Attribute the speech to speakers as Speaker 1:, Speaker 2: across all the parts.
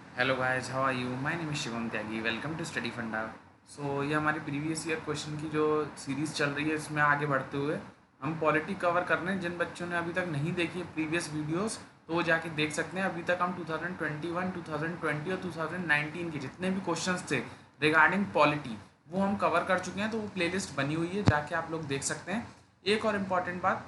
Speaker 1: Hello guys, how are you? My name is Shivam Tyagi. Welcome to study funda. So ये हमारी previous year question की जो series चल रही है, इसमें आगे बढ़ते हुए हम पॉलिटी कवर कर रहे हैं। जिन बच्चों ने अभी तक नहीं देखी है प्रीवियस वीडियोस, तो वो जाके देख सकते हैं। अभी तक हम 2021, 2020 और 2019 के जितने भी क्वेश्चंस थे रिगार्डिंग पॉलिटी, वो हम कवर कर चुके हैं। तो वो प्लेलिस्ट बनी हुई है, जाके आप लोग देख सकते हैं। एक और इम्पॉर्टेंट बात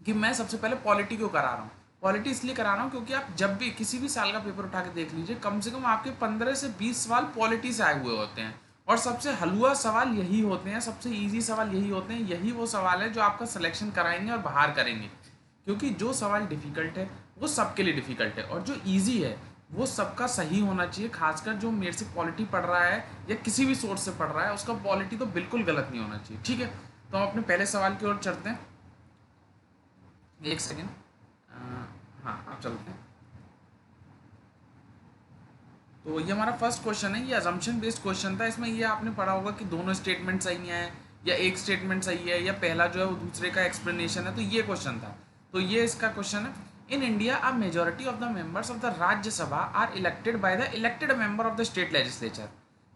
Speaker 1: कि मैं सबसे पहले पॉलिटी क्यों करा रहा हूँ। पॉलिटी इसलिए करा रहा हूँ क्योंकि आप जब भी किसी भी साल का पेपर उठा के देख लीजिए, कम से कम आपके 15 से 20 सवाल पॉलिटी से आए हुए होते हैं। और सबसे हलवा सवाल यही होते हैं, सबसे इजी सवाल यही होते हैं। यही वो सवाल है जो आपका सिलेक्शन कराएंगे और बाहर करेंगे। क्योंकि जो सवाल डिफ़िकल्ट है वो सबके लिए डिफ़िकल्ट है, और जो ईजी है वो सबका सही होना चाहिए। खासकर जो मेरे से पॉलिटी पढ़ रहा है या किसी भी सोर्स से पढ़ रहा है, उसका पॉलिटी तो बिल्कुल गलत नहीं होना चाहिए। ठीक है, तो हम अपने पहले सवाल की ओर चलते हैं। एक सेकेंड। हाँ, आप चलते हैं। तो ये हमारा फर्स्ट क्वेश्चन है। ये अजम्पशन बेस्ड क्वेश्चन था। इसमें ये आपने पढ़ा होगा कि दोनों स्टेटमेंट सही हैं या एक स्टेटमेंट सही है या पहला जो है वो दूसरे का एक्सप्लेनेशन है। तो ये क्वेश्चन था। तो ये इसका क्वेश्चन है। In India a majority of the members of the Rajya Sabha are elected by the elected member of the state legislature.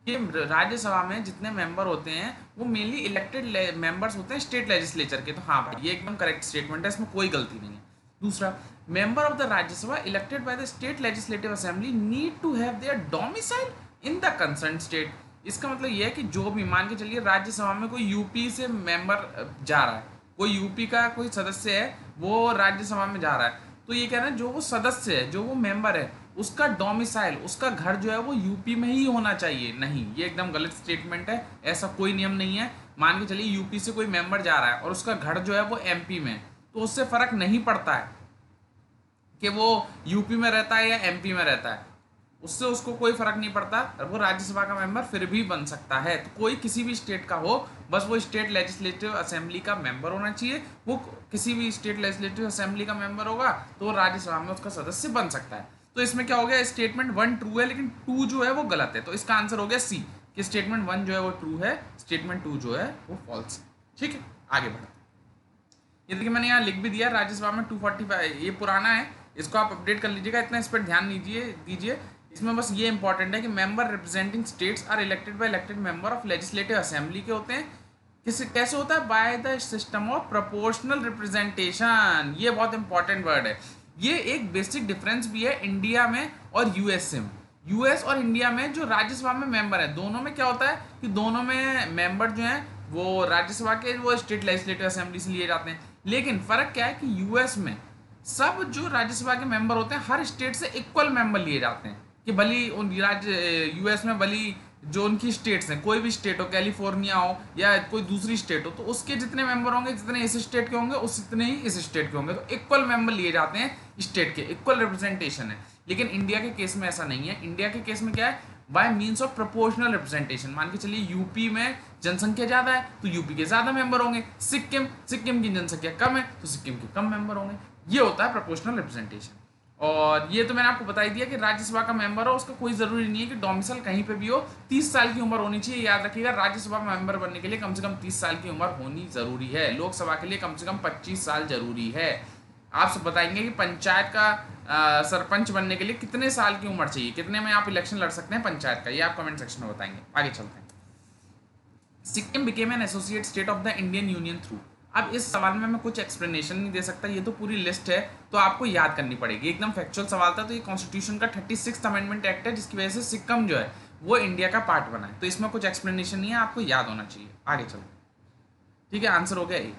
Speaker 1: ये राज्यसभा में जितने मेंबर होते हैं वो मेनली इलेक्टेड मेंबर्स होते हैं स्टेट लेजिस्लेचर के। तो हाँ भाई, ये एकदम करेक्ट स्टेटमेंट है, इसमें कोई गलती नहीं है। दूसरा, member of the Rajya Sabha elected by the state legislative assembly need to have their domicile in the concern state. इसका मतलब यह है कि जो भी मान के चलिए राज्यसभा में कोई यूपी से मेंबर जा रहा है, कोई यूपी का कोई सदस्य है, वो राज्यसभा में जा रहा है, तो ये कह रहे हैं जो वो सदस्य है, जो वो मेंबर है, उसका डोमिसाइल, उसका घर जो है वो यूपी में ही होना चाहिए। नहीं, ये एकदम गलत स्टेटमेंट है। ऐसा कोई नियम नहीं है। मान के चलिए यूपी से कोई मेंबर जा रहा है और उसका घर जो है वो एमपी में, तो उससे फर्क नहीं पड़ता है कि वो यूपी में रहता है या एमपी में रहता है। उससे उसको कोई फर्क नहीं पड़ता, वो राज्यसभा का मेंबर फिर भी बन सकता है। तो कोई किसी भी स्टेट का हो, बस वो स्टेट लेजिस्लेटिव असेंबली का मेंबर होना चाहिए। वो किसी भी स्टेट लेजिस्लेटिव असेंबली का मेंबर होगा तो वो राज्यसभा में उसका सदस्य बन सकता है। तो इसमें क्या हो गया, स्टेटमेंट वन ट्रू है लेकिन टू जो है वो गलत है। तो इसका आंसर हो गया सी, कि स्टेटमेंट वन जो है वो ट्रू है, स्टेटमेंट टू जो है वो फॉल्स है। ठीक है, आगे बढ़ते हैं। ये देखिए मैंने यहाँ लिख भी दिया, राज्यसभा में 245, ये पुराना है, इसको आप अपडेट कर लीजिएगा, इतना इस पर ध्यान दीजिए। इसमें बस ये इंपॉर्टेंट है कि member representing states are elected by elected member of legislative assembly के होते हैं। कैसे होता है? By the system of proportional representation. ये बहुत इंपॉर्टेंट वर्ड है। ये एक बेसिक डिफरेंस भी है इंडिया में और यूएस से। यूएस और इंडिया में जो राज्यसभा में मेंबर है, दोनों में क्या होता है कि दोनों में मेंबर जो हैं वो राज्यसभा के, वो स्टेट लेजिस्लेटिव असेंबली से लिए जाते हैं। लेकिन फर्क क्या है कि यूएस में सब जो राज्यसभा के मेंबर होते हैं हर स्टेट से इक्वल मेंबर लिए जाते हैं। कि भली उन राज्य यूएस में भली जो उनकी स्टेट्स हैं, कोई भी स्टेट हो, कैलिफोर्निया हो या कोई दूसरी स्टेट हो, तो उसके जितने मेंबर होंगे, जितने इस स्टेट के होंगे उतने ही इस स्टेट के होंगे। तो इक्वल मेंबर लिए जाते हैं स्टेट के, इक्वल रिप्रेजेंटेशन है। लेकिन इंडिया के केस में ऐसा नहीं है। इंडिया के केस में क्या है? Bye means of proportional representation. मान के चलिए यूपी में जनसंख्या ज़्यादा है तो यूपी के ज़्यादा मेंबर होंगे। सिक्किम की जनसंख्या कम है तो सिक्किम के कम मेंबर होंगे। ये होता है प्रोपोर्शनल रिप्रेजेंटेशन। और ये तो मैंने आपको बता ही दिया कि राज्यसभा का मेंबर हो, उसका कोई ज़रूरी नहीं है कि डोमिसाइल कहीं पे भी हो। 30 साल की उम्र होनी चाहिए। याद रखिएगा, राज्यसभा में मेंबर बनने के लिए कम से कम 30 साल की उम्र होनी ज़रूरी है। लोकसभा के लिए कम से कम 25 साल जरूरी है। आप सब बताएंगे कि पंचायत का सरपंच बनने के लिए कितने साल की उम्र चाहिए, कितने में आप इलेक्शन लड़ सकते हैं पंचायत का, ये आप कमेंट सेक्शन में बताएंगे। आगे चलते हैं। Sikkim became an associate state of the Indian union through. अब इस सवाल में मैं कुछ एक्सप्लेनेशन नहीं दे सकता, ये तो पूरी लिस्ट है, तो आपको याद करनी पड़ेगी। एकदम फैक्चुअल सवाल था। तो ये कॉन्स्टिट्यूशन का 36th अमेंडमेंट एक्ट है, जिसकी वजह से सिक्किम जो है वो इंडिया का पार्ट बना है। तो इसमें कुछ एक्सप्लेनेशन नहीं है, आपको याद होना चाहिए। आगे चलो। ठीक है, आंसर हो गया ए।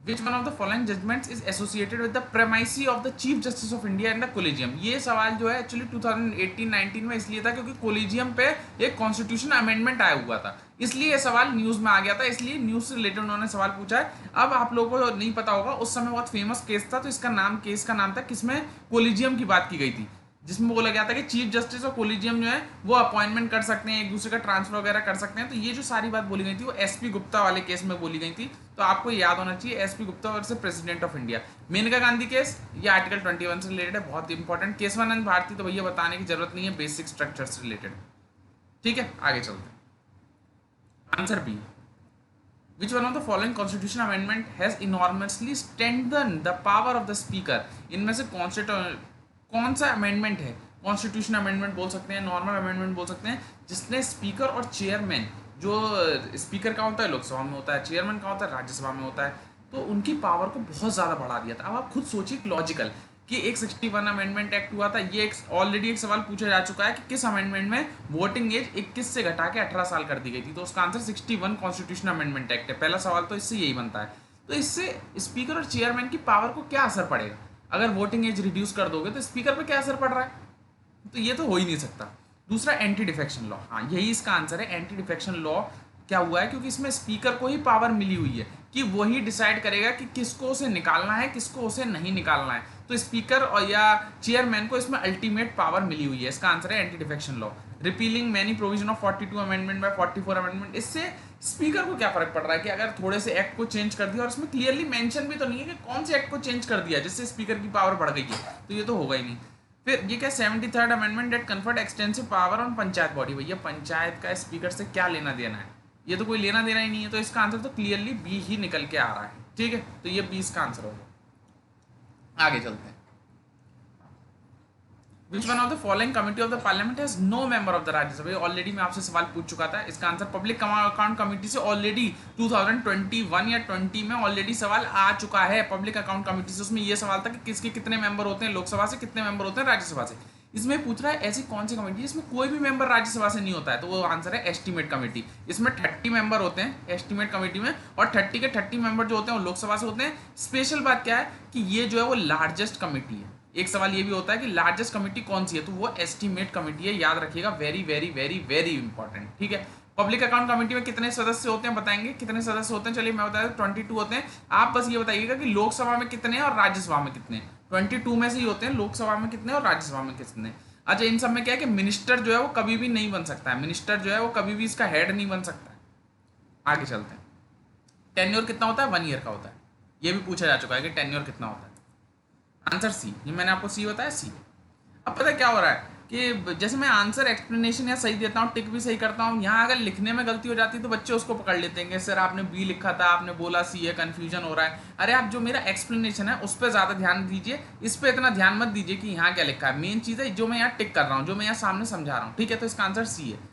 Speaker 1: Which one of the following judgments is associated with the primacy of the Chief Justice of India and the Collegium? ये सवाल जो है एक्चुअली 2018-19 में इसलिए था क्योंकि कोलिजियम पे एक कॉन्स्टिट्यूशन अमेंडमेंट आया हुआ था, इसलिए ये सवाल न्यूज़ में आ गया था। इसलिए न्यूज़ से रिलेटेड उन्होंने सवाल पूछा है। अब आप लोगों को नहीं पता होगा, उस समय बहुत फेमस केस था, तो इसका नाम, केस का नाम था किसमें, कोलिजियम की बात की गई थी, जिसमें बोला गया था कि चीफ जस्टिस और कोलिजियम जो है वो अपॉइंटमेंट कर सकते हैं, एक दूसरे का ट्रांसफर वगैरह कर सकते हैं। तो ये जो सारी बात बोली गई थी वो एसपी गुप्ता वाले केस में बोली गई थी। तो आपको याद होना चाहिए, SP Gupta versus President of India, Maneka Gandhi case. ये आर्टिकल 21 से रिलेटेड है, बहुत इंपॉर्टेंट। केशवानंद भारती तो भैया बताने की जरूरत नहीं है, बेसिक स्ट्रक्चर से रिलेटेड। ठीक है, आगे चलते हैं। Answer b. Which one of the following constitution amendment has enormously strengthened the power of the speaker? इनमें से कौन सा अमेंडमेंट है कॉन्स्टिट्यूशन अमेंडमेंट बोल सकते हैं, नॉर्मल अमेंडमेंट बोल सकते हैं, जिसने स्पीकर और चेयरमैन, जो स्पीकर का होता है लोकसभा में होता है, चेयरमैन का होता है राज्यसभा में होता है, तो उनकी पावर को बहुत ज़्यादा बढ़ा दिया था। अब आप खुद सोचिए लॉजिकल कि एक 61 अमेंडमेंट एक्ट हुआ था, ये ऑलरेडी एक सवाल पूछा जा चुका है कि किस अमेंडमेंट में वोटिंग एज 21 से घटा के 18 साल कर दी गई थी, तो उसका आंसर 61 कॉन्स्टिट्यूशन अमेंडमेंट एक्ट है। पहला सवाल तो इससे यही बनता है। तो इससे स्पीकर और चेयरमैन की पावर को क्या असर पड़ेगा? अगर वोटिंग एज रिड्यूस कर दोगे तो स्पीकर पर क्या असर पड़ रहा है? तो ये तो हो ही नहीं सकता। दूसरा, एंटी डिफेक्शन लॉ, हाँ यही इसका आंसर है। एंटी डिफेक्शन लॉ क्या हुआ है? क्योंकि इसमें स्पीकर को ही पावर मिली हुई है कि वही डिसाइड करेगा कि किसको उसे निकालना है, किसको उसे नहीं निकालना है। तो स्पीकर और या चेयरमैन को इसमें अल्टीमेट पावर मिली हुई है। इसका आंसर है anti defection law. Repealing many provision of 42 amendment by 44 amendment, इससे स्पीकर को क्या फर्क पड़ रहा है कि अगर थोड़े से एक्ट को चेंज कर दिया, और इसमें क्लियरली मेंशन भी तो नहीं है कि कौन से एक्ट को चेंज कर दिया जिससे स्पीकर की पावर बढ़ गई है, तो ये तो होगा ही नहीं। फिर ये क्या 73rd amendment that conferred extensive power on panchayat body, भैया पंचायत का स्पीकर से क्या लेना देना है? ये तो कोई लेना देना ही नहीं है, तो इसका आंसर तो क्लियरली बी ही निकल के आ रहा है। ठीक है, तो ये 20 का आंसर होगा। आगे चलते हैं। Which one of the following committee of the parliament has no member of the Rajya Sabha? Already मैं आपसे सवाल पूछ चुका था। इसका आंसर पब्लिक अकाउंट कमेटी से ऑलरेडी 2021 या 20 में ऑलरेडी सवाल आ चुका है। पब्लिक अकाउंट कमेटी से उसमें यह सवाल था कि किसके कितने मेंबर होते हैं लोकसभा से, कितने मेंबर होते हैं राज्यसभा से। इसमें पूछ रहा है ऐसी कौन सी कमेटी जिसमें कोई भी मेंबर राज्यसभा से नहीं होता है, तो वो आंसर है एस्टीमेट कमेटी। इसमें 30 मेंबर होते हैं एस्टीमेट कमेटी में, और 30 के 30 मेंबर जो होते हैं वो लोकसभा से होते हैं। स्पेशल बात क्या है कि ये जो है वो लार्जेस्ट कमेटी है। एक सवाल ये भी होता है कि लार्जेस्ट कमेटी कौन सी है, तो वो एस्टीमेट कमेटी है, याद रखिएगा। Very very very very important. ठीक है, पब्लिक अकाउंट कमेटी में कितने सदस्य होते हैं बताएंगे? कितने सदस्य होते हैं? चलिए मैं बताया 22 होते हैं। आप बस ये बताइएगा कि लोकसभा में कितने हैं और राज्यसभा में कितने हैं। 22 में से ही होते हैं, लोकसभा में कितने और राज्यसभा में कितने। अच्छा, इन सब में क्या है कि मिनिस्टर जो है वो कभी भी नहीं बन सकता है, मिनिस्टर जो है वो कभी भी इसका हेड नहीं बन सकता है। आगे चलते हैं। टेन्योर कितना होता है? 1 ईयर का होता है। ये भी पूछा जा चुका है कि टेन्योर कितना होता है। आंसर सी, ये मैंने आपको सी बताया, सी। अब पता क्या हो रहा है कि जैसे मैं आंसर एक्सप्लेनेशन या सही देता हूँ, टिक भी सही करता हूँ, यहाँ अगर लिखने में गलती हो जाती है तो बच्चे उसको पकड़ लेते हैं, सर आपने बी लिखा था, आपने बोला सी है, कन्फ्यूजन हो रहा है। अरे आप जो मेरा एक्सप्लेनेशन है उस पर ज़्यादा ध्यान दीजिए, इस पर इतना ध्यान मत दीजिए कि यहाँ क्या लिखा है। मेन चीज़ है जो मैं यहाँ टिक कर रहा हूँ, जो मैं यहाँ सामने समझा रहा हूँ। ठीक है, तो इसका आंसर सी है।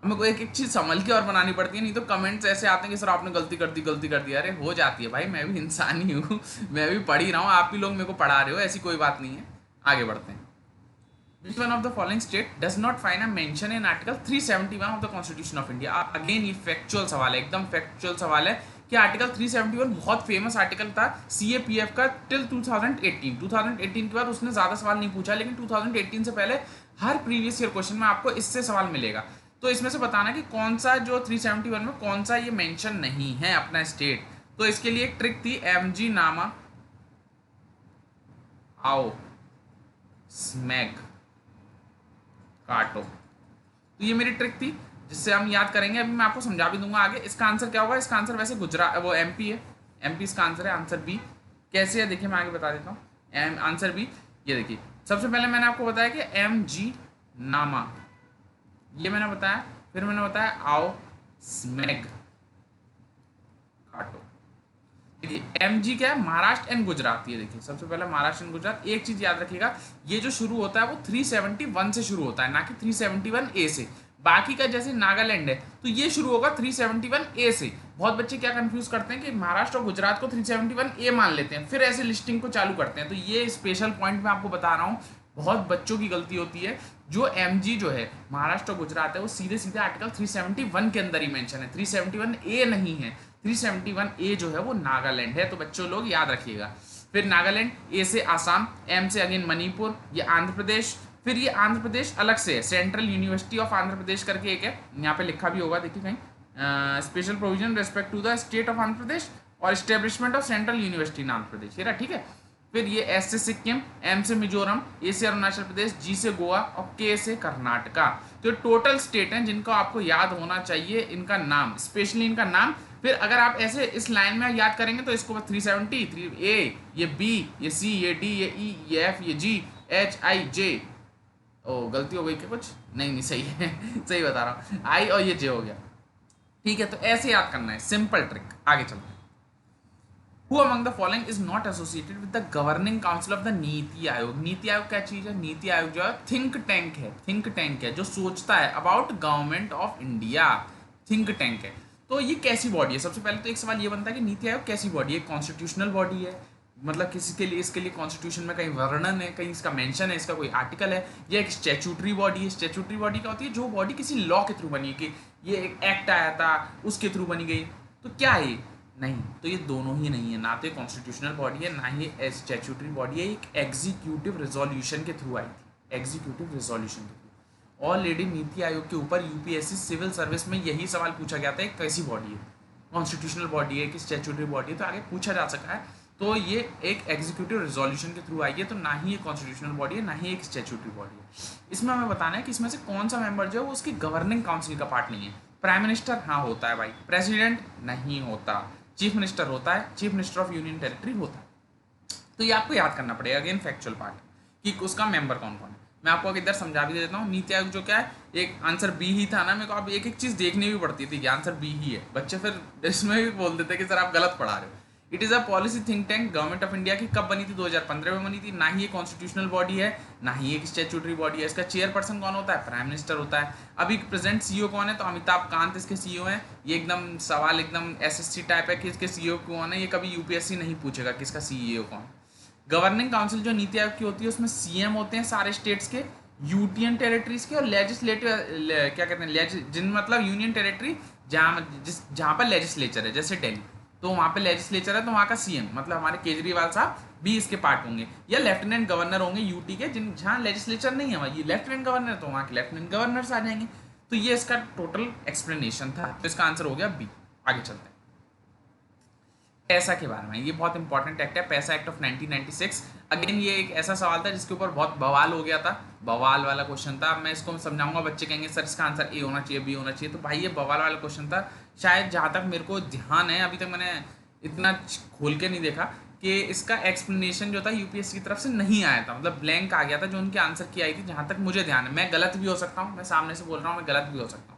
Speaker 1: हमें को एक एक चीज़ संभल के और बनानी पड़ती है, नहीं तो कमेंट्स ऐसे आते हैं कि सर आपने गलती कर दी, गलती कर दी। अरे हो जाती है भाई, मैं भी इंसान ही हूँ, मैं भी पढ़ ही रहा हूँ, आप भी लोग मेरे को पढ़ा रहे हो, ऐसी कोई बात नहीं है। आगे बढ़ते हैं। Which one of the following state does not find a mention in Article 371 of the Constitution of India? Again ये फैक्चुअल सवाल है, एकदम फैक्चुअल सवाल है कि आर्टिकल 371 बहुत फेमस आर्टिकल था CAPF का टिल 2018 के बाद उसने ज़्यादा सवाल नहीं पूछा, लेकिन 2018 से पहले हर प्रीवियस ईयर क्वेश्चन में आपको इससे सवाल मिलेगा। तो इसमें से बताना कि कौन सा जो 371 में कौन सा ये मेंशन नहीं है अपना स्टेट। तो इसके लिए एक ट्रिक थी, MG नामा आओ स्मैग काटो। तो ये मेरी ट्रिक थी जिससे हम याद करेंगे। अभी मैं आपको समझा भी दूंगा आगे। इसका आंसर क्या होगा? इसका आंसर वैसे गुजरात वो MP है, MP इसका आंसर है, आंसर बी। कैसे है देखिए, मैं आगे बता देता हूँ। आंसर बी, ये देखिए सबसे पहले मैंने आपको बताया कि MG नामा, ये मैंने बताया, फिर मैंने बताया आओ स्मैग काटो। देखिए MG क्या है? महाराष्ट्र एंड गुजरात। ये देखिए सबसे पहले महाराष्ट्र एंड गुजरात। एक चीज याद रखिएगा, ये जो शुरू होता है वो 371 से शुरू होता है, ना कि 371A से। बाकी का जैसे नागालैंड है तो ये शुरू होगा 371A से। बहुत बच्चे क्या कंफ्यूज करते हैं कि महाराष्ट्र और गुजरात को 371A मान लेते हैं, फिर ऐसे लिस्टिंग को चालू करते हैं। तो ये स्पेशल पॉइंट मैं आपको बता रहा हूँ, बहुत बच्चों की गलती होती है। जो MG जो है महाराष्ट्र और गुजरात है वो सीधे सीधे आर्टिकल 371 के अंदर ही मेंशन है, 371A नहीं है। 371A जो है वो नागालैंड है, तो बच्चों लोग याद रखिएगा। फिर नागालैंड, A से आसाम, M से अगेन मणिपुर, ये आंध्र प्रदेश। फिर ये आंध्र प्रदेश अलग से है, सेंट्रल यूनिवर्सिटी ऑफ आंध्र प्रदेश करके एक है, यहाँ पे लिखा भी होगा देखिए कहीं, special provision respect to the state of Andhra Pradesh और establishment of central university in Andhra Pradesh, ये रहा। ठीक है, फिर ये S से सिक्किम, M से मिजोरम, A से अरुणाचल प्रदेश, G से गोवा और K से कर्नाटका। तो टोटल स्टेट हैं जिनको आपको याद होना चाहिए इनका नाम, स्पेशली इनका नाम। फिर अगर आप ऐसे इस लाइन में याद करेंगे तो इसको 370, 3A, ये B, ये C, ये D, ये E, ये F, ये G, H, I, J। ओ गलती हो गई क्या कुछ? नहीं सही है सही बता रहा हूँ, I और ये J हो गया। ठीक है, तो ऐसे याद करना है, सिंपल ट्रिक। आगे चलते हैं। Who among the following is not associated with the governing council of the NITI Aayog. NITI Aayog क्या चीज है? नीति आयोग जो है थिंक टैंक है, थिंक टैंक है जो सोचता है about government of India, think tank है। तो ये कैसी बॉडी है? सबसे पहले तो एक सवाल ये बनता है कि नीति आयोग कैसी बॉडी है? कॉन्स्टिट्यूशनल बॉडी है, मतलब किसी के लिए, इसके लिए कॉन्स्टिट्यूशन में कहीं वर्णन है, कहीं इसका मेंशन है, इसका कोई आर्टिकल है। ये एक स्टैट्यूटरी बॉडी है। स्टैट्यूटरी बॉडी क्या होती है? जो बॉडी किसी लॉ के थ्रू बनी है, कि ये एक एक्ट आया था उसके थ्रू बनी गई। तो क्या है? नहीं, तो ये दोनों ही नहीं है, ना तो कॉन्स्टिट्यूशनल बॉडी है, ना ही स्टैट्यूटरी बॉडी है। एक एग्जीक्यूटिव रेजोल्यूशन के थ्रू आई थी, एग्जीक्यूटिव रेजोल्यूशन के थ्रू। ऑलरेडी नीति आयोग के ऊपर यूपीएससी सिविल सर्विस में यही सवाल पूछा गया था, कैसी बॉडी है, कॉन्स्टिट्यूशनल बॉडी है कि स्टैट्यूटरी बॉडी है, तो आगे पूछा जा सका है। तो ये एक एग्जीक्यूटिव रेजोल्यूशन के थ्रू आई है, तो ना ही ये कॉन्स्टिट्यूशनल बॉडी है, ना ही एक स्टैट्यूटरी बॉडी है। इसमें हमें बताना है कि इसमें से कौन सा मेंबर जो है वो उसकी गवर्निंग काउंसिल का पार्ट नहीं है। प्राइम मिनिस्टर हाँ होता है भाई, प्रेसिडेंट नहीं होता, चीफ मिनिस्टर होता है, chief minister of union territory होता है। तो ये आपको याद करना पड़ेगा, अगेन फैक्चुअल पार्ट, कि उसका मेंबर कौन कौन है। मैं आपको इधर समझा भी देता हूँ। नीति आयोग जो क्या है, एक आंसर बी ही था ना, मेरे को अब एक एक चीज़ देखनी भी पड़ती थी कि आंसर बी ही है। बच्चे फिर इसमें भी बोल देते कि सर आप गलत पढ़ा रहे हो। It is a policy think tank government of India की। कब बनी थी? 2015 में बनी थी। ना ही ये कॉन्स्टिट्यूशनल बॉडी है, ना ही एक स्टैट्यूटरी बॉडी है। इसका चेयरपर्सन कौन होता है? प्राइम मिनिस्टर होता है। अभी प्रेजेंट सीईओ कौन है? तो अमिताभ कांत इसके सीईओ हैं। ये एकदम सवाल एकदम एसएससी टाइप है कि इसके सीईओ कौन है, ये कभी यूपीएससी नहीं पूछेगा कि इसका सीईओ कौन। गवर्निंग काउंसिल जो नीति आयोग की होती है उसमें सीएम होते हैं सारे स्टेट्स के, यूनियन टेरिटरीज के, और लेजिस्लेटिव क्या कहते हैं, जिन मतलब यूनियन टेरिटरी जहाँ पर लेजिस्लेचर है, जैसे दिल्ली, तो वहाँ पे लेजिस्लेचर है, तो वहाँ का सीएम मतलब हमारे केजरीवाल साहब भी इसके पार्ट होंगे, या लेफ्टिनेंट गवर्नर होंगे यूटी के, जिन जहाँ लेजिस्लेचर नहीं है वहाँ ये लेफ्टिनेंट गवर्नर, तो वहाँ के लेफ्टिनेंट गवर्नर्स आ जाएंगे। तो ये इसका टोटल एक्सप्लेनेशन था। तो इसका आंसर हो गया बी। आगे चलते हैं पैसा के बारे में। ये बहुत इंपॉर्टेंट एक्ट है, पैसा एक्ट ऑफ 1996। अगेन ये एक ऐसा सवाल था जिसके ऊपर बहुत बवाल हो गया था, बवाल वाला क्वेश्चन था। मैं इसको समझाऊंगा, बच्चे कहेंगे सर इसका आंसर ए होना चाहिए, बी होना चाहिए। तो भाई ये बवाल वाला क्वेश्चन था। शायद जहाँ तक मेरे को ध्यान है, अभी तक मैंने इतना खोल के नहीं देखा, कि इसका एक्सप्लेनेशन जो था यूपीएससी की तरफ से नहीं आया था, मतलब ब्लैंक आ गया था जो उनके आंसर की आई थी। जहाँ तक मुझे ध्यान है, मैं गलत भी हो सकता हूँ, मैं सामने से बोल रहा हूँ, मैं गलत भी हो सकता हूँ।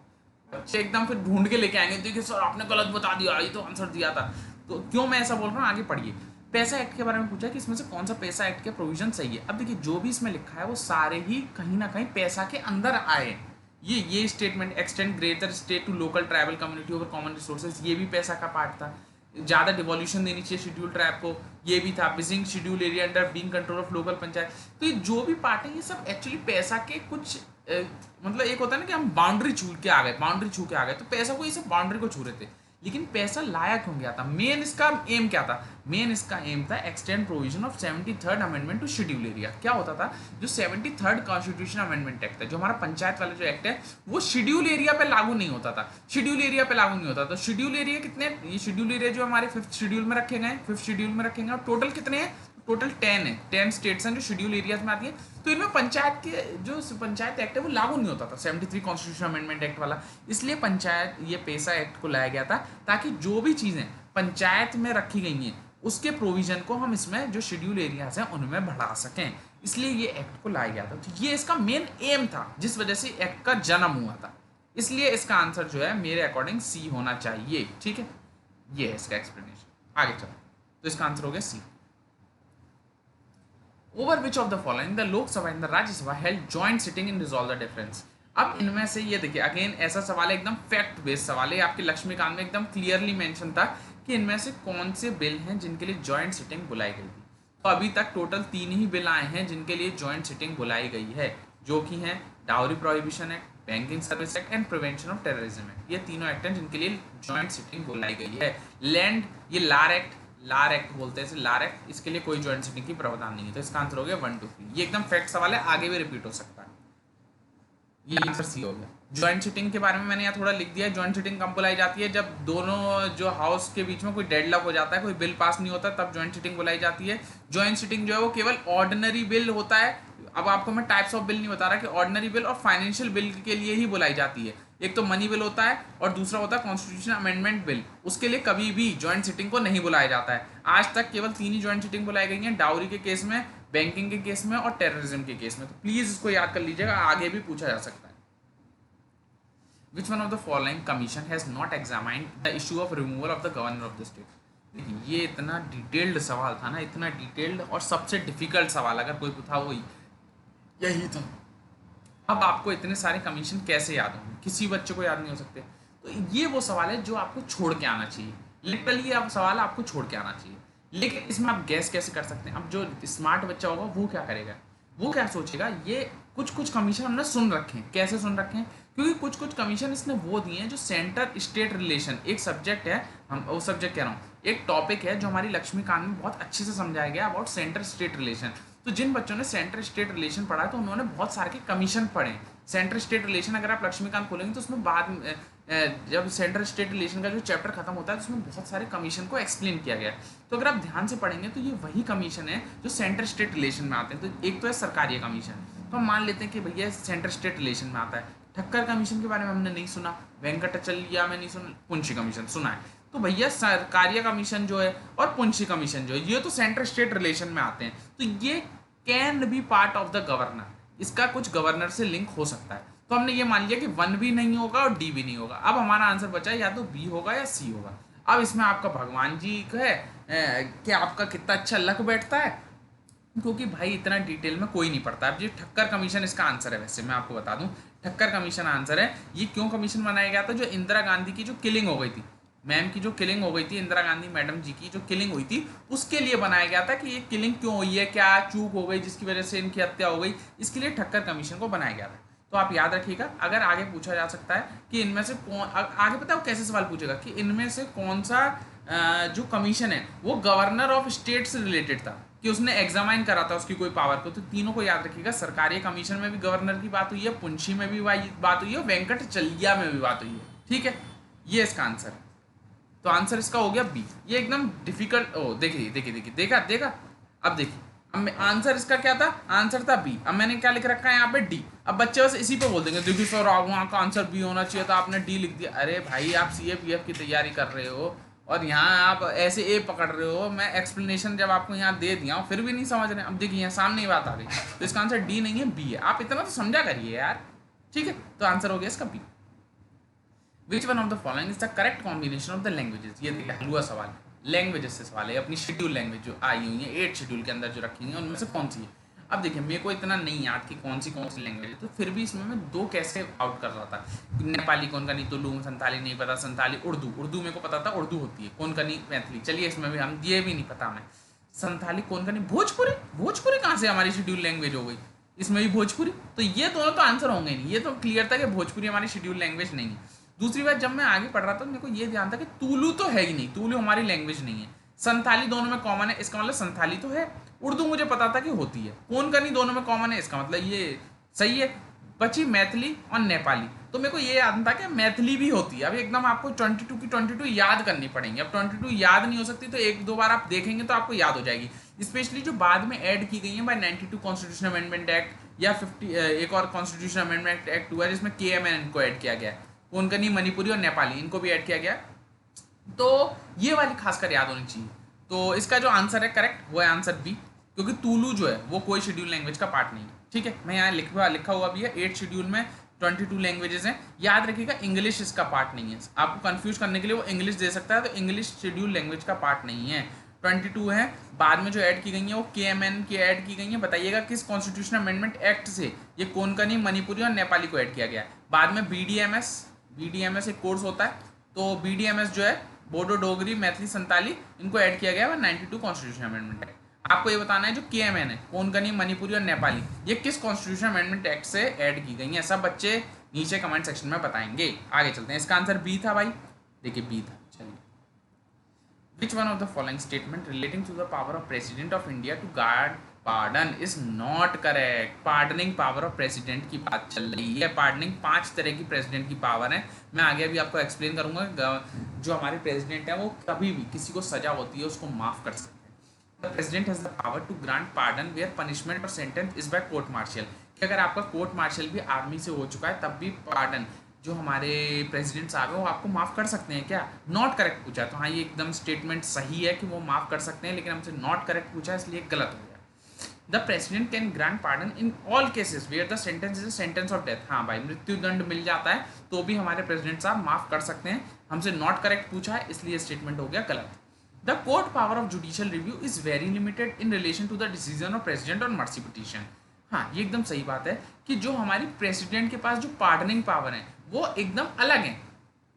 Speaker 1: बच्चे एकदम फिर ढूंढ के लेके आएंगे, देखिए सर आपने गलत बता दिया, ये तो आंसर दिया था। तो क्यों मैं ऐसा बोल रहा हूँ, आगे पढ़िए। पैसा एक्ट के बारे में पूछा कि इसमें से कौन सा पैसा एक्ट के प्रोविजन सही है। अब देखिए जो भी इसमें लिखा है वो सारे ही कहीं ना कहीं पैसा के अंदर आए। ये statement, extend greater state to local tribal community over common resources, ये भी पैसा का पार्ट था। ज़्यादा डिवोल्यूशन देनी चाहिए शेड्यूल ट्राइब को, ये भी था। Beijing schedule area under being control of local panchayat. तो ये जो भी पार्ट है ये सब एक्चुअली पैसा के कुछ मतलब एक होता है ना कि हम बाउंड्री छू के आ गए, बाउंड्री छू के आ गए, तो पैसा को ये सब बाउंड्री को छू रहे थे। लेकिन पैसा लाया क्यों गया था? मेन इसका एम क्या था? मेन इसका एम था extend provision of 73rd amendment to schedule area. क्या होता था? जो 73rd कॉन्स्टिट्यूशन अमेंडमेंट एक्ट है, जो हमारा पंचायत वाला जो एक्ट है, वो शेड्यूल एरिया पे लागू नहीं होता था। शेड्यूल एरिया पे लागू नहीं होता। तो शेड्यूल एरिया कितने? ये शेड्यूल एरिया जो हमारे 5th शेड्यूल में रखे गए, 5th शेड्यूल में रखे गए, और टोटल कितने हैं? टोटल 10 है, 10 स्टेट्स हैं जो शेड्यूल एरियाज में आती है। तो इनमें पंचायत के जो पंचायत एक्ट है वो लागू नहीं होता था, 73 कॉन्स्टिट्यूशन अमेंडमेंट एक्ट वाला। इसलिए पंचायत ये पैसा एक्ट को लाया गया था, ताकि जो भी चीज़ें पंचायत में रखी गई हैं उसके प्रोविजन को हम इसमें जो शेड्यूल एरियाज हैं उनमें बढ़ा सकें। इसलिए ये एक्ट को लाया गया था। तो ये इसका मेन एम था, जिस वजह से एक्ट का जन्म हुआ था। इसलिए इसका आंसर जो है मेरे अकॉर्डिंग सी होना चाहिए। ठीक है, ये है इसका एक्सप्लेनेशन। आगे चलो, तो इसका आंसर हो गया C. Over which of the following the Lok Sabha and the Rajya Sabha held joint sitting in resolve the difference. अब इनमें से ये देखिए, अगेन ऐसा सवाल है, एकदम फैक्ट बेस्ड सवाल है। आपके लक्ष्मीकांत में एकदम क्लियरली मेंशन था कि इनमें से कौन से बिल हैं जिनके लिए जॉइंट सिटिंग बुलाई गई थी। तो अभी तक टोटल 3 ही बिल आए हैं जिनके लिए जॉइंट सिटिंग बुलाई गई है, जो कि हैं dowry prohibition act, banking service act and prevention of terrorism act. ये तीनों एक्ट हैं जिनके लिए जॉइंट सिटिंग बुलाई गई है। लैंड, ये लार एक्ट बोलते हैं इसे, लार एक्ट, इसके लिए कोई जॉइंट सिटिंग की प्रावधान नहीं है। तो इसका आंसर हो गया 1 2 3। ये एकदम फैक्ट सवाल है, आगे भी रिपीट हो सकता है। ये आंसर सी हो गया। जॉइंट सिटिंग के बारे में मैंने यहाँ थोड़ा लिख दिया है। जॉइंट सिटिंग कब बुलाई जाती है? जब दोनों जो हाउस के बीच में कोई डेडलॉक हो जाता है, कोई बिल पास नहीं होता, तब जॉइंट सिटिंग बुलाई जाती है। जॉइंट सिटिंग जो है वो केवल ऑर्डिनरी बिल होता है। अब आपको मैं टाइप्स ऑफ बिल नहीं बता रहा, कि ऑर्डिनरी बिल और फाइनेंशियल बिल के लिए ही बुलाई जाती है। एक तो मनी बिल होता है और दूसरा होता है कॉन्स्टिट्यूशन अमेंडमेंट बिल, उसके लिए कभी भी जॉइंट सिटिंग को नहीं बुलाया जाता है। आज तक केवल 3 ही जॉइंट सिटिंग बुलाई गई हैं, डाउरी के केस में, बैंकिंग के केस में और टेररिज्म के केस में। तो प्लीज इसको याद कर लीजिएगा, आगे भी पूछा जा सकता है। Which one of the following commission has not examined the issue of removal of the governor of the state? देखिए ये इतना डिटेल्ड सवाल था ना, इतना डिटेल्ड, और सबसे डिफिकल्ट सवाल अगर कोई पूछा वो यही था। अब आपको इतने सारे कमीशन कैसे याद होंगे, किसी बच्चे को याद नहीं हो सकते। तो ये वो सवाल है जो आपको छोड़ के आना चाहिए, लिटरली ये सवाल आपको छोड़ के आना चाहिए। लेकिन इसमें आप गैस कैसे कर सकते हैं? अब जो स्मार्ट बच्चा होगा वो क्या करेगा, वो क्या सोचेगा, ये कुछ कुछ कमीशन हमने सुन रखे हैं। कैसे सुन रखे हैं? क्योंकि कुछ कुछ कमीशन इसने वो दिए हैं जो सेंटर स्टेट रिलेशन, एक सब्जेक्ट है, हम वो सब्जेक्ट कह रहा हूँ, एक टॉपिक है जो हमारी लक्ष्मीकांत में बहुत अच्छे से समझाया गया अबाउट सेंटर स्टेट रिलेशन। तो जिन बच्चों ने सेंटर स्टेट रिलेशन पढ़ा है तो उन्होंने बहुत सारे के कमीशन पढ़े। सेंटर स्टेट रिलेशन अगर आप लक्ष्मीकांत खोलेंगे तो उसमें बाद में जब सेंटर स्टेट रिलेशन का जो चैप्टर खत्म होता है तो उसमें बहुत सारे कमीशन को एक्सप्लेन किया गया है। तो अगर आप ध्यान से पढ़ेंगे तो ये वही कमीशन है जो सेंटर स्टेट रिलेशन में आते हैं। तो एक तो है सरकारी कमीशन, तो हम मान लेते हैं कि भैया सेंटर स्टेट रिलेशन में आता है। ठक्कर कमीशन के बारे में हमने नहीं सुना, वेंकटाचलैया में नहीं सुना, पुंछी कमीशन सुना है। तो भैया सरकारिया कमीशन जो है और पुंछी कमीशन जो है ये तो सेंटर स्टेट रिलेशन में आते हैं। तो ये can be part of the governor, इसका कुछ गवर्नर से लिंक हो सकता है। तो हमने ये मान लिया कि 1 भी नहीं होगा और डी भी नहीं होगा। अब हमारा आंसर बचा या तो बी होगा या सी होगा। अब इसमें आपका भगवान जी है कि आपका कितना अच्छा लक बैठता है, क्योंकि भाई इतना डिटेल में कोई नहीं पढ़ता। अब ये ठक्कर कमीशन इसका आंसर है। वैसे मैं आपको बता दूं, ठक्कर कमीशन आंसर है। ये क्यों कमीशन बनाया गया था? जो इंदिरा गांधी की जो किलिंग हो गई थी, मैम की जो किलिंग हो गई थी, इंदिरा गांधी मैडम जी की जो किलिंग हुई थी, उसके लिए बनाया गया था कि ये किलिंग क्यों हुई है, क्या चूक हो गई जिसकी वजह से इनकी हत्या हो गई, इसके लिए ठक्कर कमीशन को बनाया गया था। तो आप याद रखिएगा। अगर आगे पूछा जा सकता है कि इनमें से कौन, आगे पता है कैसे सवाल पूछेगा कि इनमें से कौन सा जो कमीशन है वो गवर्नर ऑफ स्टेट से रिलेटेड था, कि उसने एग्जामाइन करा था उसकी कोई पावर को। तो तीनों को याद रखिएगा, सरकारी कमीशन में भी गवर्नर की बात हुई है, पुंछी में भी बात हुई है, वेंकटचलैया में भी बात हुई है। ठीक है, ये इसका आंसर है। तो आंसर इसका हो गया बी। ये एकदम डिफिकल्ट, ओ देखिए देखिए देखिए, देखा देखा। अब देखिए, अब आंसर इसका क्या था? आंसर था बी। अब मैंने क्या लिख रखा है यहाँ पे? डी। अब बच्चे बस इसी पे बोल देंगे देखिए सर वहाँ का आंसर बी होना चाहिए था, आपने डी लिख दिया। अरे भाई आप CAPF की तैयारी कर रहे हो और यहाँ आप ऐसे ए पकड़ रहे हो। मैं एक्सप्लेनेशन जब आपको यहाँ दे दिया हूँ फिर भी नहीं समझ रहे। अब देखिए यहाँ सामने ही बात आ गई। तो इसका आंसर डी नहीं है, बी है। आप इतना तो समझा करिए यार। ठीक है, तो आंसर हो गया इसका b. Which one of the following is the correct combination of the languages? ये देखिए हलुआ सवाल, लैंग्वेजेस से सवाल है। अपनी शेड्यूल लैंग्वेज जो आई हुई है 8 शेड्यूल के अंदर जो रखी हुई है उनमें से कौन सी है? अब देखिए मेरे को इतना नहीं याद कि कौन सी लैंग्वेज है, तो फिर भी इसमें मैं 2 कैसे आउट कर रहा था। नेपाली कौन का नहीं, तो लूँ, संथाली नहीं पता, संथाली उर्दू, उर्दू मेरे को पता था उर्दू होती है, कौन का नहीं मैथिली, चलिए इसमें भी हम ये भी नहीं पता हमें। संथाली कौन का नहीं, भोजपुरी, भोजपुरी कहाँ से हमारी शेड्यूल लैंग्वेज हो गई? इसमें भी भोजपुरी। तो ये दोनों तो आंसर होंगे नहीं, ये तो क्लियर था कि भोजपुरी हमारी शेड्यूल लैंग्वेज नहीं है। दूसरी बात, जब मैं आगे पढ़ रहा था तो मेरे को ये ध्यान था कि तुलु तो है ही नहीं, तुलु हमारी लैंग्वेज नहीं है। संथाली दोनों में कॉमन है, इसका मतलब संथाली तो है। उर्दू मुझे पता था कि होती है, कोंकणी दोनों में कॉमन है, इसका मतलब ये सही है। बची मैथिली और नेपाली, तो मेरे को ये याद था कि मैथिली भी होती है। अब एकदम आपको 22 की 22 याद करनी पड़ेंगी। अब 22 याद नहीं हो सकती तो एक दो बार आप देखेंगे तो आपको याद हो जाएगी। स्पेशली जो बाद में ऐड की गई है बाय 92 कॉन्स्टिट्यूशन अमेंडमेंट एक्ट या 50 एक और कॉन्स्टिट्यूशन अमेंडमेंट एक्ट हुआ है जिसमें KMN को ऐड किया गया है, कोंकणी, मणिपुरी और नेपाली इनको भी ऐड किया गया। तो ये वाली खासकर याद होनी चाहिए। तो इसका जो आंसर है करेक्ट वो है आंसर बी, क्योंकि तुलु जो है वो कोई शेड्यूल लैंग्वेज का पार्ट नहीं है। ठीक है, मैं यहाँ लिखा हुआ भी है 8 शेड्यूल में 22 लैंग्वेजेस हैं। याद रखिएगा इंग्लिश इसका पार्ट नहीं है। आपको कंफ्यूज करने के लिए वो इंग्लिश दे सकता है, तो इंग्लिश शेड्यूल लैंग्वेज का पार्ट नहीं है। 22 है, बाद में जो ऐड की गई है वो KMN की ऐड की गई है। बताइएगा किस कॉन्स्टिट्यूशन अमेंडमेंट एक्ट से ये कोंकणी, मणिपुरी और नेपाली को ऐड किया गया है। बाद में BDMS एक कोर्स होता है, तो BDMS जो है बोडो, डोगरी, मैथिली, संताली इनको ऐड किया गया है 92 कॉन्स्टिट्यूशन अमेंडमेंट एक्ट। आपको ये बताना है जो KMN है, कोंकणी, मणिपुरी और नेपाली, ये किस कॉन्स्टिट्यूशन अमेंडमेंट एक्ट से ऐड की गई है। सब बच्चे नीचे कमेंट सेक्शन में बताएंगे। आगे चलते हैं, इसका आंसर बी था भाई, देखिए बी था। चलिए, which one of the following statement relating to the power of President of India to guard pardon is not correct? Pardoning power of President की बात चल रही है। पार्डनिंग 5 तरह की प्रेसिडेंट की पावर है। मैं आगे भी आपको एक्सप्लेन करूंगा। जो हमारे प्रेसिडेंट है वो कभी भी किसी को सजा होती है उसको माफ कर सकते हैं। The president has the power to grant pardon where punishment or sentence is by court martial, कि अगर आपका कोर्ट मार्शल भी आर्मी से हो चुका है तब भी पार्डन जो हमारे प्रेसिडेंट साहब है वो आपको माफ़ कर सकते हैं क्या? नॉट करेक्ट पूछा, तो हाँ ये एकदम स्टेटमेंट सही है कि वो माफ़ कर सकते हैं, लेकिन हमसे नॉट करेक्ट पूछा इसलिए गलत हो गया। The President can grant pardon in all cases where the sentence is a sentence of death. हाँ भाई, मृत्युदंड मिल जाता है तो भी हमारे प्रेसिडेंट साहब माफ़ कर सकते हैं। हमसे नॉट करेक्ट पूछा है इसलिए स्टेटमेंट हो गया गलत। The court power of judicial review is very limited in relation to the decision of President on mercy petition. हाँ, ये एकदम सही बात है कि जो हमारी प्रेसिडेंट के पास जो पार्डनिंग पावर है वो एकदम अलग है,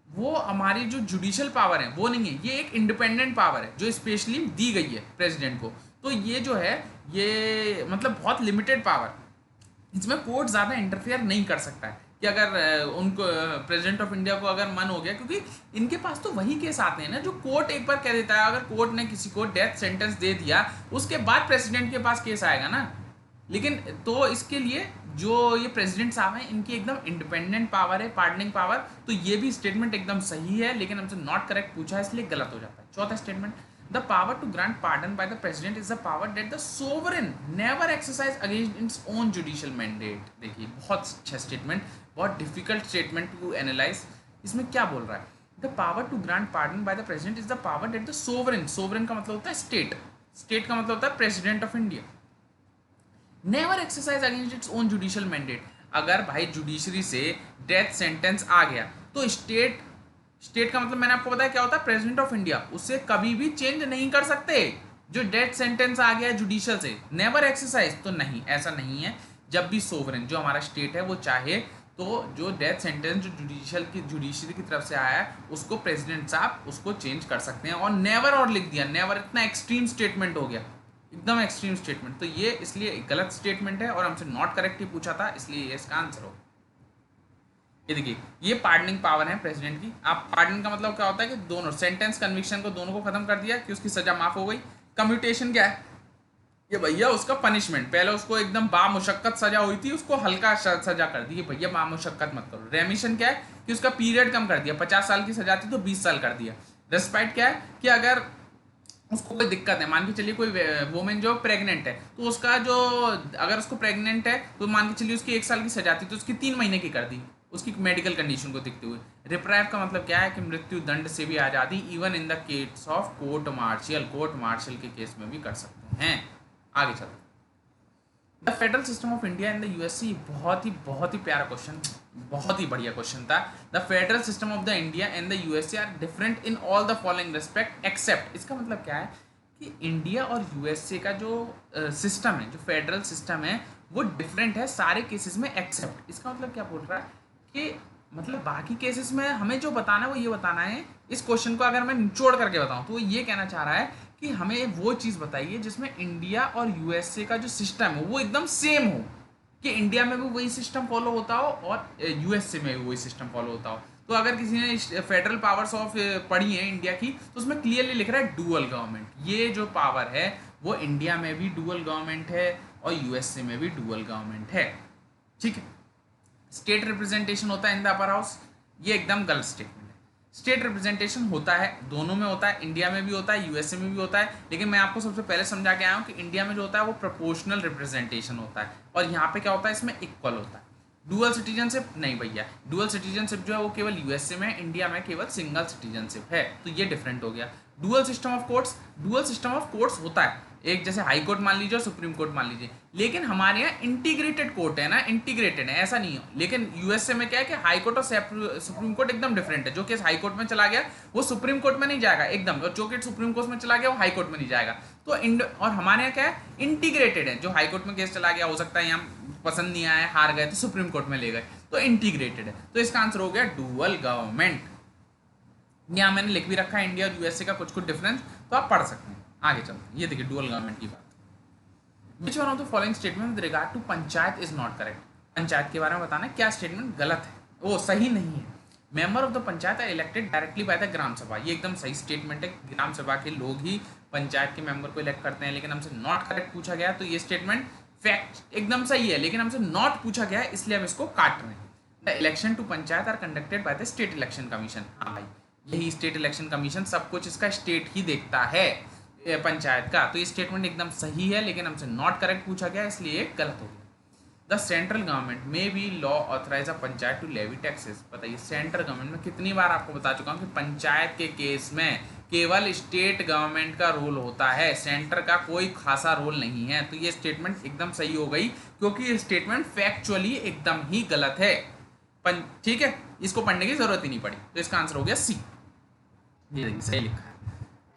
Speaker 1: वो हमारी जो जुडिशियल पावर है वो नहीं है, ये एक इंडिपेंडेंट पावर है जो स्पेशली दी गई है प्रेसिडेंट को। तो ये जो है ये मतलब बहुत लिमिटेड पावर, इसमें कोर्ट ज़्यादा इंटरफेयर नहीं कर सकता है कि अगर उनको प्रेसिडेंट ऑफ इंडिया को अगर मन हो गया, क्योंकि इनके पास तो वही केस आते हैं ना जो कोर्ट एक बार कह देता है। अगर कोर्ट ने किसी को डेथ सेंटेंस दे दिया उसके बाद प्रेसिडेंट के पास केस आएगा ना। लेकिन तो इसके लिए जो ये प्रेसिडेंट साहब हैं इनकी एकदम इंडिपेंडेंट पावर है, पार्डनिंग पावर। तो ये भी स्टेटमेंट एकदम सही है, लेकिन हमसे नॉट करेक्ट पूछा है इसलिए गलत हो जाता है। चौथा statement, the power to grant pardon by the President is the power that the sovereign never exercise against its own judicial mandate. देखिए बहुत अच्छा स्टेटमेंट, बहुत डिफिकल्ट स्टेटमेंट टू एनालाइज। इसमें क्या बोल रहा है, the power to grant pardon by the President is the power that the sovereign, sovereign का मतलब होता है स्टेट, स्टेट का मतलब होता है president of India, never exercise against its own judicial mandate. अगर भाई जुडिशरी से डेथ सेंटेंस आ गया तो स्टेट, स्टेट का मतलब मैंने आपको बताया क्या होता है, प्रेसिडेंट ऑफ इंडिया, उससे कभी भी चेंज नहीं कर सकते। जो डेथ सेंटेंस आ गया है जुडिशियल से, नेवर एक्सरसाइज, तो नहीं, ऐसा नहीं है। जब भी सोवरेन जो हमारा स्टेट है वो चाहे तो जो डेथ सेंटेंस जो जुडिशरी की तरफ से आया है उसको प्रेसिडेंट साहब उसको चेंज कर सकते हैं। और नेवर और लिख दिया, नेवर इतना एक्सट्रीम स्टेटमेंट हो गया, एकदम एक्सट्रीम स्टेटमेंट। तो ये इसलिए एक गलत स्टेटमेंट है और हमसे नॉट करेक्ट ही पूछा था, इसलिए ये इसका आंसर हो। ये देखिए ये पार्डनिंग पावर है प्रेसिडेंट की। आप पार्डन का मतलब क्या होता है कि दोनों सेंटेंस कन्विक्शन को दोनों को खत्म कर दिया कि उसकी सजा माफ हो गई। कम्यूटेशन क्या है, ये भैया उसका पनिशमेंट, पहले उसको एकदम बामुशक्कत सजा हुई थी उसको हल्का सजा कर दी, भैया बामुशक्कत मत करो। रेमिशन क्या है कि उसका पीरियड कम कर दिया, 50 साल की सजा थी तो 20 साल कर दिया। रेस्पाइट क्या है कि अगर उसको कोई दिक्कत है, मान के चलिए कोई वुमेन जो प्रेग्नेंट है तो उसका जो, अगर उसको प्रेग्नेंट है तो मान के चलिए उसकी 1 साल की सजा थी तो उसकी 3 महीने की कर दी उसकी मेडिकल कंडीशन को देखते हुए। रिप्राइव का मतलब क्या है कि मृत्यु दंड से भी आज़ादी, even in the case of court martial, court martial के केस में भी कर सकते हैं। आगे चलते, the federal system of India in the USC, बहुत ही प्यारा क्वेश्चन, बहुत ही बढ़िया क्वेश्चन था। The federal system of the India and the USA are different in all the following respect except. इसका मतलब क्या है कि इंडिया और यूएसए का जो सिस्टम है, जो फेडरल सिस्टम है वो डिफरेंट है सारे केसेस में एक्सेप्ट। इसका मतलब क्या बोल रहा है कि मतलब बाकी केसेस में हमें जो बताना है वो ये बताना है। इस क्वेश्चन को अगर मैं निचोड़ करके बताऊं तो वो ये कहना चाह रहा है कि हमें वो चीज़ बताइए जिसमें इंडिया और यूएसए का जो सिस्टम है वो एकदम सेम हो, कि इंडिया में भी वही सिस्टम फॉलो होता हो और यूएसए में भी वही सिस्टम फॉलो होता हो। तो अगर किसी ने फेडरल पावर्स ऑफ पढ़ी है इंडिया की तो उसमें क्लियरली लिख रहा है डुअल गवर्नमेंट। ये जो पावर है वो इंडिया में भी डुअल गवर्नमेंट है और यूएसए में भी डुअल गवर्नमेंट है। ठीक है, स्टेट रिप्रेजेंटेशन होता है इन द अपर हाउस, ये एकदम गलत स्टेटमेंट है। स्टेट रिप्रेजेंटेशन होता है, दोनों में होता है, इंडिया में भी होता है यूएसए में भी होता है। लेकिन मैं आपको सबसे पहले समझा के आया हूँ कि इंडिया में जो होता है वो प्रोपोर्शनल रिप्रेजेंटेशन होता है और यहाँ पे क्या होता है इसमें इक्वल होता है। डुअल सिटीजनशिप नहीं भैया, डुअल सिटीजनशिप जो है वो केवल यूएसए में, इंडिया में केवल सिंगल सिटीजनशिप है, तो ये डिफरेंट हो गया। Dual system of courts, dual system of courts होता है, एक जैसे हाई कोर्ट मान लीजिए और सुप्रीम कोर्ट मान लीजिए, लेकिन हमारे यहाँ इंटीग्रेटेड कोर्ट है ना, इंटीग्रेटेड है, ऐसा नहीं हो। लेकिन यूएसए में क्या है कि हाई कोर्ट और सुप्रीम कोर्ट एकदम डिफरेंट है। जो केस हाई कोर्ट में चला गया वो सुप्रीम कोर्ट में नहीं जाएगा एकदम, और जो केस सुप्रीम कोर्ट में चला गया वो हाई कोर्ट में नहीं जाएगा। तो और हमारे यहाँ क्या है, इंटीग्रेटेड है। जो हाई कोर्ट में केस चला गया हो सकता है यहाँ पसंद नहीं आया, हार गए तो सुप्रीम कोर्ट में ले गए, तो इंटीग्रेटेड है। तो इसका आंसर हो गया डुअल गवर्नमेंट। यहाँ मैंने लिख भी रखा है इंडिया और यूएसए का कुछ कुछ डिफरेंस, तो आप पढ़ सकते हैं। आगे चलते, ये देखिए डुअल गवर्नमेंट की बात। Which one of the following statement with regard to panchayat is not correct. Panchayat के बारे में बताना क्या स्टेटमेंट गलत है, वो सही नहीं है। Member of the panchayat are elected directly by the gram sabha, ये एकदम सही स्टेटमेंट है। ग्राम सभा के लोग ही पंचायत के मेंबर को इलेक्ट करते हैं, लेकिन हमसे नॉट करेक्ट पूछा गया, तो ये स्टेटमेंट फैक्ट एकदम सही है, लेकिन हमसे नॉट पूछा गया है इसलिए हम इसको काट रहे हैं। The election to panchayat are conducted by the state election commission. हाँ भाई, यही स्टेट इलेक्शन कमीशन, सब कुछ इसका स्टेट ही देखता है पंचायत का, तो ये स्टेटमेंट एकदम सही है, लेकिन हमसे नॉट करेक्ट पूछा गया इसलिए ये गलत हो गया। द सेंट्रल गवर्नमेंट में भी law authorise a panchayat to levy taxes. बताइए सेंट्रल गवर्नमेंट में, कितनी बार आपको बता चुका हूँ कि पंचायत के केस में केवल स्टेट गवर्नमेंट का रोल होता है, सेंटर का कोई खासा रोल नहीं है। तो ये स्टेटमेंट एकदम सही हो गई, क्योंकि ये स्टेटमेंट फैक्चुअली एकदम ही गलत है। ठीक है, इसको पढ़ने की जरूरत ही नहीं पड़ी, तो इसका आंसर हो गया सी। ये देखिए सही लिखा है।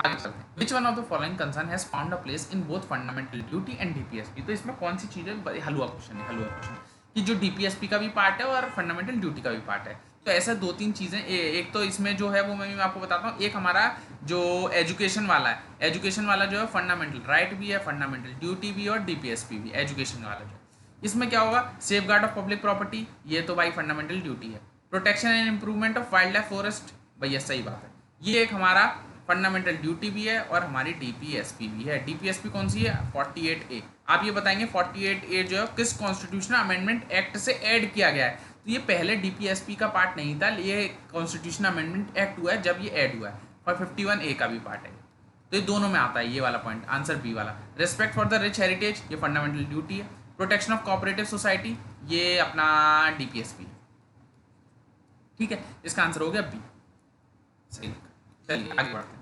Speaker 1: आगे चलते हैं। Which one of the following concern has found a place in both fundamental duty and DPSP. तो इसमें कौन सी चीज़ है, हलवा क्वेश्चन है, हलवा क्वेश्चन कि जो डीपीएसपी का भी पार्ट है और फंडामेंटल ड्यूटी का भी पार्ट है। तो ऐसा दो तीन चीज़ें, एक तो इसमें जो है वो मैं आपको बताता हूँ। एक हमारा जो एजुकेशन वाला है, एजुकेशन वाला जो है फंडामेंटल राइट भी है, फंडामेंटल ड्यूटी भी और डीपीएसपी भी, एजुकेशन वाला जो है। इसमें क्या होगा, safe guard of public property, ये तो भाई फंडामेंटल ड्यूटी है। Protection and improvement of wild life forest, भैया सही बात है, ये एक हमारा फंडामेंटल ड्यूटी भी है और हमारी डीपीएसपी भी है। डीपीएसपी कौन सी है, 48A। आप ये बताएंगे 48A जो है किस कॉन्स्टिट्यूशनल अमेंडमेंट एक्ट से ऐड किया गया है। तो ये पहले डीपीएसपी का पार्ट नहीं था, ये कॉन्स्टिट्यूशनल अमेंडमेंट एक्ट हुआ है जब ये ऐड हुआ है, और 51A का भी पार्ट है। तो ये दोनों में आता है ये वाला पॉइंट, आंसर बी वाला। Respect for the rich heritage, ये फंडामेंटल ड्यूटी है। प्रोटेक्शन ऑफ कोऑपरेटिव सोसाइटी, ये अपना डीपीएसपी, ठीक है, इसका आंसर हो गया बी। सही, चलिए आगे बढ़ते हैं।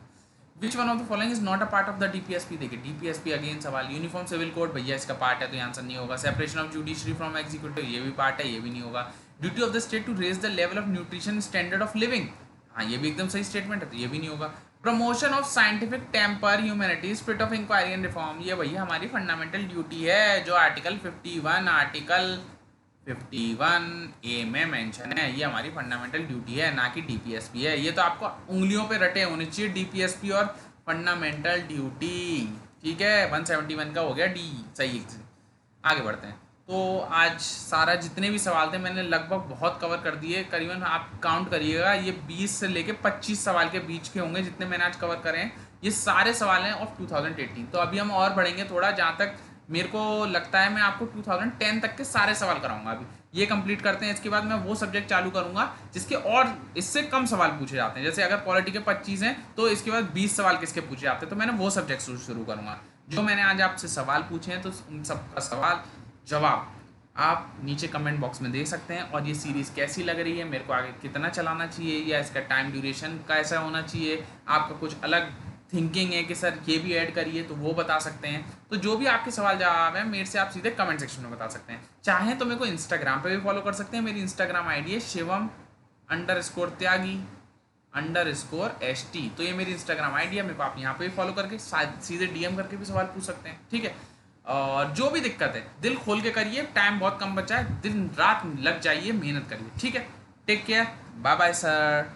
Speaker 1: Which one of the following is not a part of the DPSP. देखिए डीपीएसपी अगेन सवाल, यूनिफॉर्म सिविल कोड, भैया इसका पार्ट है तो ये आंसर नहीं होगा। Separation of judiciary from executive, ये भी पार्ट है, ये भी नहीं होगा। Duty of the state to raise the level of nutrition standard of living, हाँ ये भी एकदम सही स्टेटमेंट है, तो ये भी नहीं होगा। Promotion of scientific temper, humanity, spirit of inquiry and reform, ये भैया हमारी फंडामेंटल ड्यूटी है, जो आर्टिकल 51A में मेंशन है, ये हमारी फंडामेंटल ड्यूटी है, ना कि डीपीएसपी है। ये तो आपको उंगलियों पे रटे होने चाहिए, डीपीएसपी और फंडामेंटल ड्यूटी, ठीक है। 171 का हो गया डी, सही। आगे बढ़ते हैं। तो आज सारा जितने भी सवाल थे मैंने लगभग बहुत कवर कर दिए, करीबन आप काउंट करिएगा ये 20 से लेके 25 सवाल के बीच के होंगे जितने मैंने आज कवर करे हैं। ये सारे सवाल हैं ऑफ 2018। तो अभी हम और बढ़ेंगे थोड़ा, जहाँ तक मेरे को लगता है मैं आपको 2010 तक के सारे सवाल कराऊंगा। अभी ये कंप्लीट करते हैं, इसके बाद मैं वो सब्जेक्ट चालू करूंगा जिसके और इससे कम सवाल पूछे जाते हैं। जैसे अगर पॉलिटी के 25 हैं तो इसके बाद 20 सवाल किसके पूछे जाते हैं, तो मैंने वो सब्जेक्ट शुरू करूंगा। जो मैंने आज आपसे सवाल पूछे हैं तो उन सबका सवाल जवाब आप नीचे कमेंट बॉक्स में दे सकते हैं। और ये सीरीज़ कैसी लग रही है, मेरे को आगे कितना चलाना चाहिए, या इसका टाइम ड्यूरेशन कैसा होना चाहिए, आपका कुछ अलग थिंकिंग है कि सर ये भी ऐड करिए, तो वो बता सकते हैं। तो जो भी आपके सवाल जवाब है मेरे से आप सीधे कमेंट सेक्शन में बता सकते हैं। चाहें तो मेरे को इंस्टाग्राम पे भी फॉलो कर सकते हैं, मेरी इंस्टाग्राम आईडी है shivam_tyagi_st। तो ये मेरी इंस्टाग्राम आईडी है, मेरे को आप यहाँ पे भी फॉलो करके सीधे डीएम करके भी सवाल पूछ सकते हैं, ठीक है। और जो भी दिक्कत है दिल खोल के करिए, टाइम बहुत कम बचा है, दिन रात लग जाइए, मेहनत करिए, ठीक है। Take care, bye bye sir.